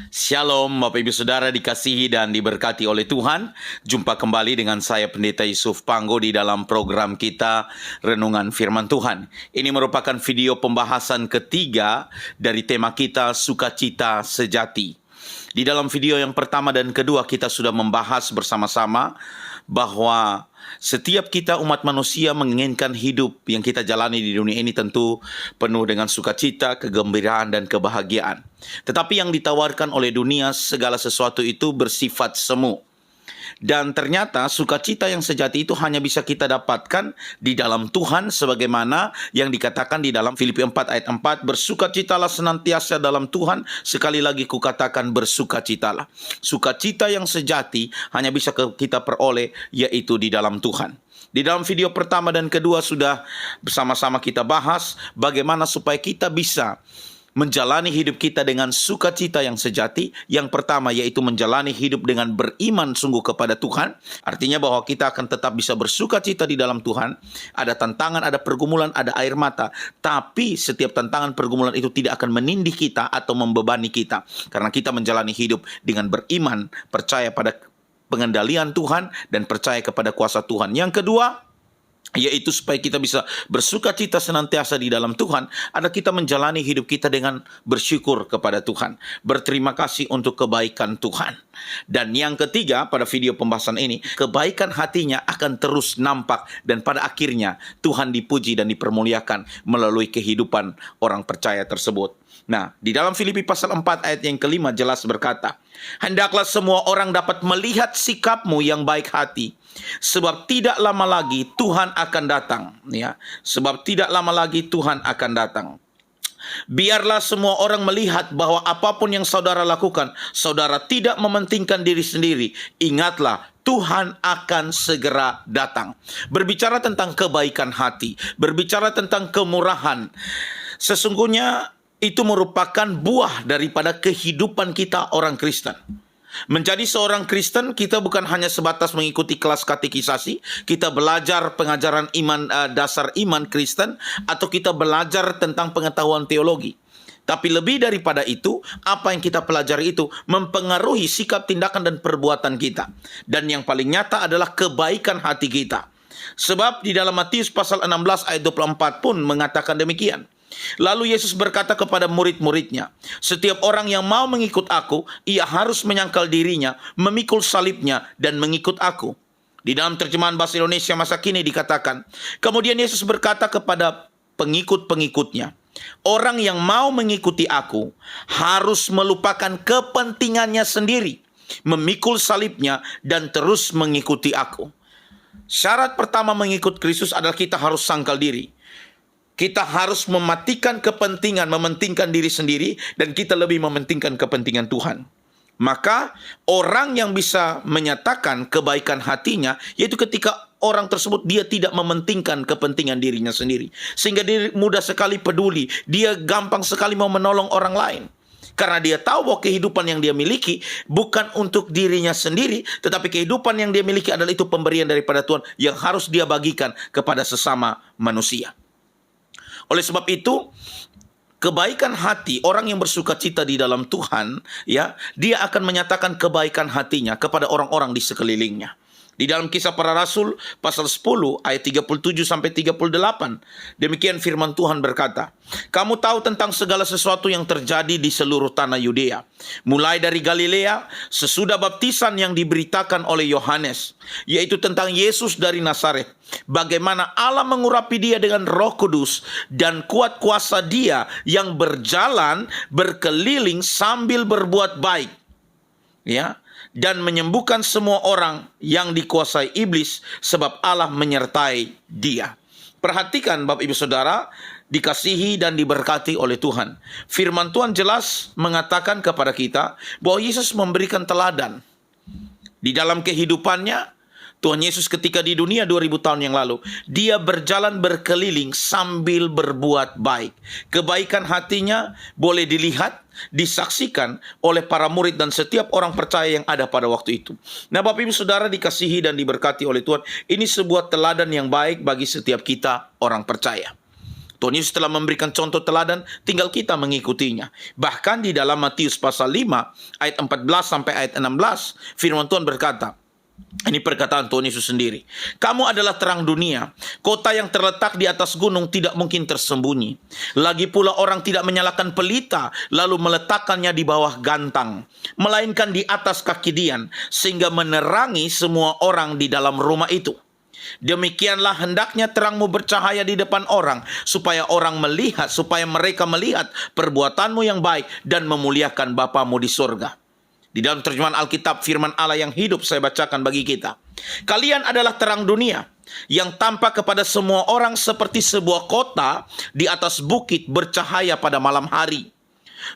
Shalom Bapak Ibu Saudara dikasihi dan diberkati oleh Tuhan. Jumpa kembali dengan saya Pendeta Yusuf Panggo di dalam program kita Renungan Firman Tuhan. Ini merupakan video pembahasan ketiga dari tema kita Sukacita Sejati. Di dalam video yang pertama dan kedua kita sudah membahas bersama-sama bahwa setiap kita umat manusia menginginkan hidup yang kita jalani di dunia ini tentu penuh dengan sukacita, kegembiraan, dan kebahagiaan. Tetapi yang ditawarkan oleh dunia, segala sesuatu itu bersifat semu. Dan ternyata sukacita yang sejati itu hanya bisa kita dapatkan di dalam Tuhan, sebagaimana yang dikatakan di dalam Filipi 4 ayat 4, bersukacitalah senantiasa dalam Tuhan, sekali lagi kukatakan bersukacitalah. Sukacita yang sejati hanya bisa kita peroleh yaitu di dalam Tuhan. Di dalam video pertama dan kedua sudah bersama-sama kita bahas bagaimana supaya kita bisa menjalani hidup kita dengan sukacita yang sejati. Yang pertama yaitu menjalani hidup dengan beriman sungguh kepada Tuhan. Artinya bahwa kita akan tetap bisa bersukacita di dalam Tuhan. Ada tantangan, ada pergumulan, ada air mata. Tapi setiap tantangan pergumulan itu tidak akan menindih kita atau membebani kita. Karena kita menjalani hidup dengan beriman, percaya pada pengendalian Tuhan dan percaya kepada kuasa Tuhan. Yang kedua, yaitu supaya kita bisa bersukacita senantiasa di dalam Tuhan, ada kita menjalani hidup kita dengan bersyukur kepada Tuhan, berterima kasih untuk kebaikan Tuhan. Dan yang ketiga, pada video pembahasan ini, kebaikan hatinya akan terus nampak dan pada akhirnya Tuhan dipuji dan dipermuliakan melalui kehidupan orang percaya tersebut. Nah, di dalam Filipi pasal 4 ayat yang kelima jelas berkata, hendaklah semua orang dapat melihat sikapmu yang baik hati, sebab tidak lama lagi Tuhan akan datang. Ya, sebab tidak lama lagi Tuhan akan datang. Biarlah semua orang melihat bahwa apapun yang saudara lakukan, saudara tidak mementingkan diri sendiri. Ingatlah, Tuhan akan segera datang. Berbicara tentang kebaikan hati, berbicara tentang kemurahan, sesungguhnya itu merupakan buah daripada kehidupan kita orang Kristen. Menjadi seorang Kristen, kita bukan hanya sebatas mengikuti kelas katekisasi, kita belajar pengajaran iman, dasar iman Kristen, atau kita belajar tentang pengetahuan teologi. Tapi lebih daripada itu, apa yang kita pelajari itu mempengaruhi sikap, tindakan, dan perbuatan kita. Dan yang paling nyata adalah kebaikan hati kita. Sebab di dalam Matius pasal 16 ayat 24 pun mengatakan demikian. Lalu Yesus berkata kepada murid-muridnya, setiap orang yang mau mengikut aku, ia harus menyangkal dirinya, memikul salibnya, dan mengikut aku. Di dalam terjemahan bahasa Indonesia masa kini dikatakan, kemudian Yesus berkata kepada pengikut-pengikutnya, orang yang mau mengikuti aku harus melupakan kepentingannya sendiri, memikul salibnya, dan terus mengikuti aku. Syarat pertama mengikut Kristus adalah kita harus sangkal diri. Kita harus mematikan kepentingan, mementingkan diri sendiri, dan kita lebih mementingkan kepentingan Tuhan. Maka orang yang bisa menyatakan kebaikan hatinya, yaitu ketika orang tersebut dia tidak mementingkan kepentingan dirinya sendiri. Sehingga dia mudah sekali peduli, dia gampang sekali mau menolong orang lain. Karena dia tahu bahwa kehidupan yang dia miliki bukan untuk dirinya sendiri, tetapi kehidupan yang dia miliki adalah itu pemberian daripada Tuhan yang harus dia bagikan kepada sesama manusia. Oleh sebab itu, kebaikan hati orang yang bersukacita di dalam Tuhan, ya, dia akan menyatakan kebaikan hatinya kepada orang-orang di sekelilingnya. Di dalam Kisah Para Rasul pasal 10 ayat 37 sampai 38, demikian firman Tuhan berkata, kamu tahu tentang segala sesuatu yang terjadi di seluruh tanah Yudea, mulai dari Galilea sesudah baptisan yang diberitakan oleh Yohanes, yaitu tentang Yesus dari Nazaret, bagaimana Allah mengurapi dia dengan Roh Kudus dan kuat kuasa dia yang berjalan berkeliling sambil berbuat baik, ya, dan menyembuhkan semua orang yang dikuasai iblis, sebab Allah menyertai dia. Perhatikan Bapak Ibu Saudara, dikasihi dan diberkati oleh Tuhan. Firman Tuhan jelas mengatakan kepada kita bahwa Yesus memberikan teladan. Di dalam kehidupannya, Tuhan Yesus ketika di dunia 2000 tahun yang lalu, dia berjalan berkeliling sambil berbuat baik. Kebaikan hatinya boleh dilihat, disaksikan oleh para murid dan setiap orang percaya yang ada pada waktu itu. Nah, Bapak Ibu Saudara dikasihi dan diberkati oleh Tuhan, ini sebuah teladan yang baik bagi setiap kita orang percaya. Tuhan Yesus telah memberikan contoh teladan, tinggal kita mengikutinya. Bahkan di dalam Matius pasal 5 ayat 14 sampai ayat 16, firman Tuhan berkata, ini perkataan Tuhan Yesus sendiri. Kamu adalah terang dunia. Kota yang terletak di atas gunung tidak mungkin tersembunyi. Lagi pula orang tidak menyalakan pelita lalu meletakkannya di bawah gantang, melainkan di atas kaki dian, sehingga menerangi semua orang di dalam rumah itu. Demikianlah hendaknya terangmu bercahaya di depan orang, supaya mereka melihat perbuatanmu yang baik dan memuliakan Bapamu di surga. Di dalam terjemahan Alkitab firman Allah yang hidup saya bacakan bagi kita. Kalian adalah terang dunia yang tampak kepada semua orang seperti sebuah kota di atas bukit bercahaya pada malam hari.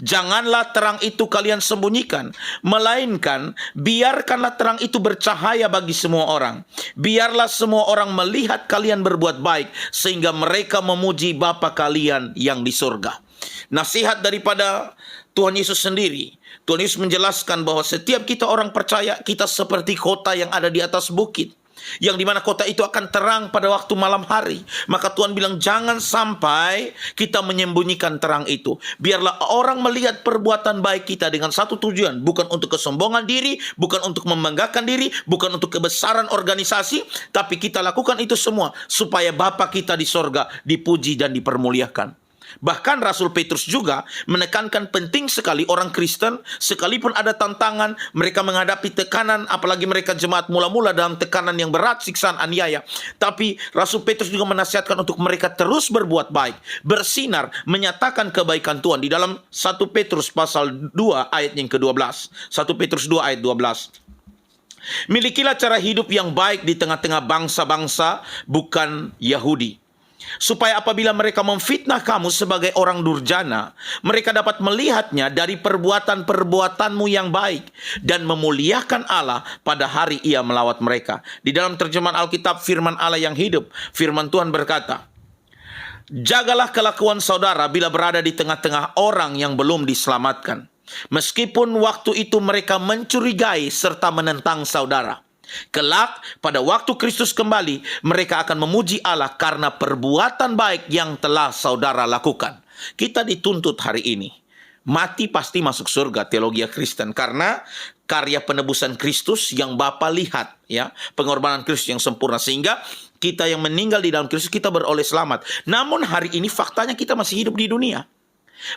Janganlah terang itu kalian sembunyikan, melainkan biarkanlah terang itu bercahaya bagi semua orang. Biarlah semua orang melihat kalian berbuat baik, sehingga mereka memuji Bapa kalian yang di surga. Nasihat daripada Tuhan Yesus sendiri. Tuhan Yesus menjelaskan bahwa setiap kita orang percaya, kita seperti kota yang ada di atas bukit, yang dimana kota itu akan terang pada waktu malam hari. Maka Tuhan bilang jangan sampai kita menyembunyikan terang itu. Biarlah orang melihat perbuatan baik kita dengan satu tujuan, bukan untuk kesombongan diri, bukan untuk membanggakan diri, bukan untuk kebesaran organisasi, tapi kita lakukan itu semua supaya Bapa kita di sorga dipuji dan dipermuliakan. Bahkan Rasul Petrus juga menekankan penting sekali orang Kristen, sekalipun ada tantangan, mereka menghadapi tekanan, apalagi mereka jemaat mula-mula dalam tekanan yang berat, siksaan, aniaya. Tapi Rasul Petrus juga menasihatkan untuk mereka terus berbuat baik, bersinar, menyatakan kebaikan Tuhan. Di dalam 1 Petrus pasal 2 ayat yang ke-12. 1 Petrus 2 ayat 12. Milikilah cara hidup yang baik di tengah-tengah bangsa-bangsa bukan Yahudi, supaya apabila mereka memfitnah kamu sebagai orang durjana, mereka dapat melihatnya dari perbuatan-perbuatanmu yang baik dan memuliakan Allah pada hari Ia melawat mereka. Di dalam terjemahan Alkitab firman Allah yang hidup, firman Tuhan berkata, jagalah kelakuan saudara bila berada di tengah-tengah orang yang belum diselamatkan, meskipun waktu itu mereka mencurigai serta menentang saudara. Kelak pada waktu Kristus kembali, mereka akan memuji Allah karena perbuatan baik yang telah saudara lakukan. Kita dituntut hari ini, mati pasti masuk surga, teologi Kristen, karena karya penebusan Kristus yang Bapa lihat, ya, pengorbanan Kristus yang sempurna, sehingga kita yang meninggal di dalam Kristus kita beroleh selamat. Namun hari ini faktanya kita masih hidup di dunia.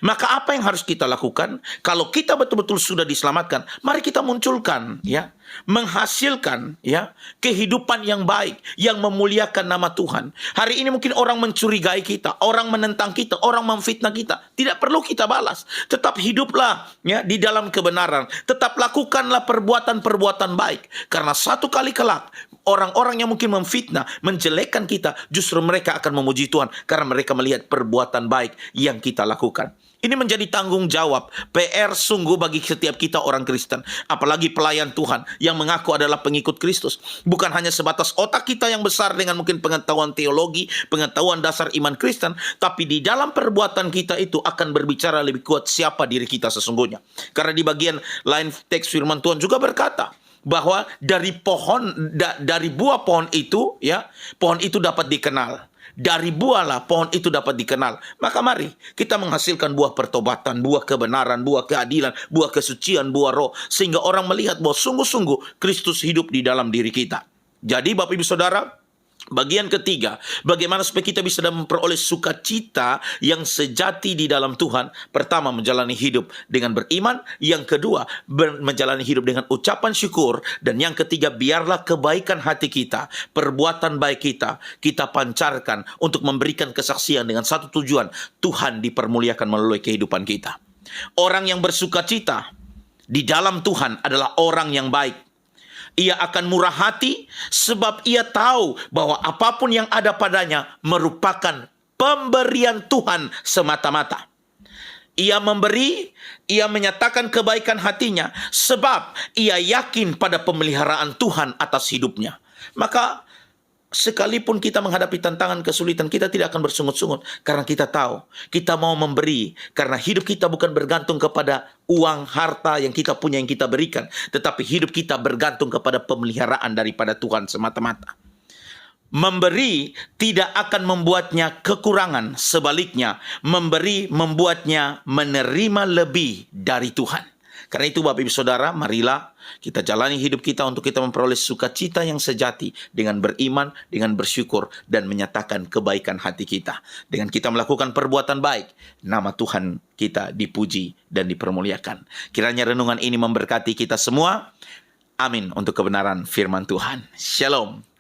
Maka apa yang harus kita lakukan? Kalau kita betul-betul sudah diselamatkan, mari kita munculkan, ya, menghasilkan, ya, kehidupan yang baik, yang memuliakan nama Tuhan. Hari ini mungkin orang mencurigai kita, orang menentang kita, orang memfitnah kita. Tidak perlu kita balas. Tetap hiduplah, ya, di dalam kebenaran. Tetap lakukanlah perbuatan-perbuatan baik. Karena satu kali kelak, orang-orang yang mungkin memfitnah, menjelekkan kita, justru mereka akan memuji Tuhan karena mereka melihat perbuatan baik yang kita lakukan. Ini menjadi tanggung jawab, PR sungguh bagi setiap kita orang Kristen, apalagi pelayan Tuhan yang mengaku adalah pengikut Kristus. Bukan hanya sebatas otak kita yang besar dengan mungkin pengetahuan teologi, pengetahuan dasar iman Kristen, tapi di dalam perbuatan kita itu akan berbicara lebih kuat siapa diri kita sesungguhnya. Karena di bagian lain teks firman Tuhan juga berkata bahwa dari buah pohon itu, ya, pohon itu dapat dikenal. Dari buahlah pohon itu dapat dikenal. Maka mari kita menghasilkan buah pertobatan, buah kebenaran, buah keadilan, buah kesucian, buah roh, sehingga orang melihat bahwa sungguh-sungguh Kristus hidup di dalam diri kita. Jadi Bapak Ibu Saudara, bagian ketiga, bagaimana supaya kita bisa memperoleh sukacita yang sejati di dalam Tuhan. Pertama, menjalani hidup dengan beriman. Yang kedua, menjalani hidup dengan ucapan syukur. Dan yang ketiga, biarlah kebaikan hati kita, perbuatan baik kita pancarkan untuk memberikan kesaksian dengan satu tujuan, Tuhan dipermuliakan melalui kehidupan kita. Orang yang bersukacita di dalam Tuhan adalah orang yang baik. Ia akan murah hati sebab ia tahu bahwa apapun yang ada padanya merupakan pemberian Tuhan semata-mata. Ia memberi, ia menyatakan kebaikan hatinya sebab ia yakin pada pemeliharaan Tuhan atas hidupnya. Maka sekalipun kita menghadapi tantangan kesulitan, kita tidak akan bersungut-sungut karena kita tahu kita mau memberi, karena hidup kita bukan bergantung kepada uang, harta yang kita punya yang kita berikan, tetapi hidup kita bergantung kepada pemeliharaan daripada Tuhan semata-mata. Memberi tidak akan membuatnya kekurangan, sebaliknya memberi membuatnya menerima lebih dari Tuhan. Karena itu Bapak Ibu Saudara, marilah kita jalani hidup kita untuk kita memperoleh sukacita yang sejati dengan beriman, dengan bersyukur, dan menyatakan kebaikan hati kita. Dengan kita melakukan perbuatan baik, nama Tuhan kita dipuji dan dipermuliakan. Kiranya renungan ini memberkati kita semua. Amin untuk kebenaran firman Tuhan. Shalom.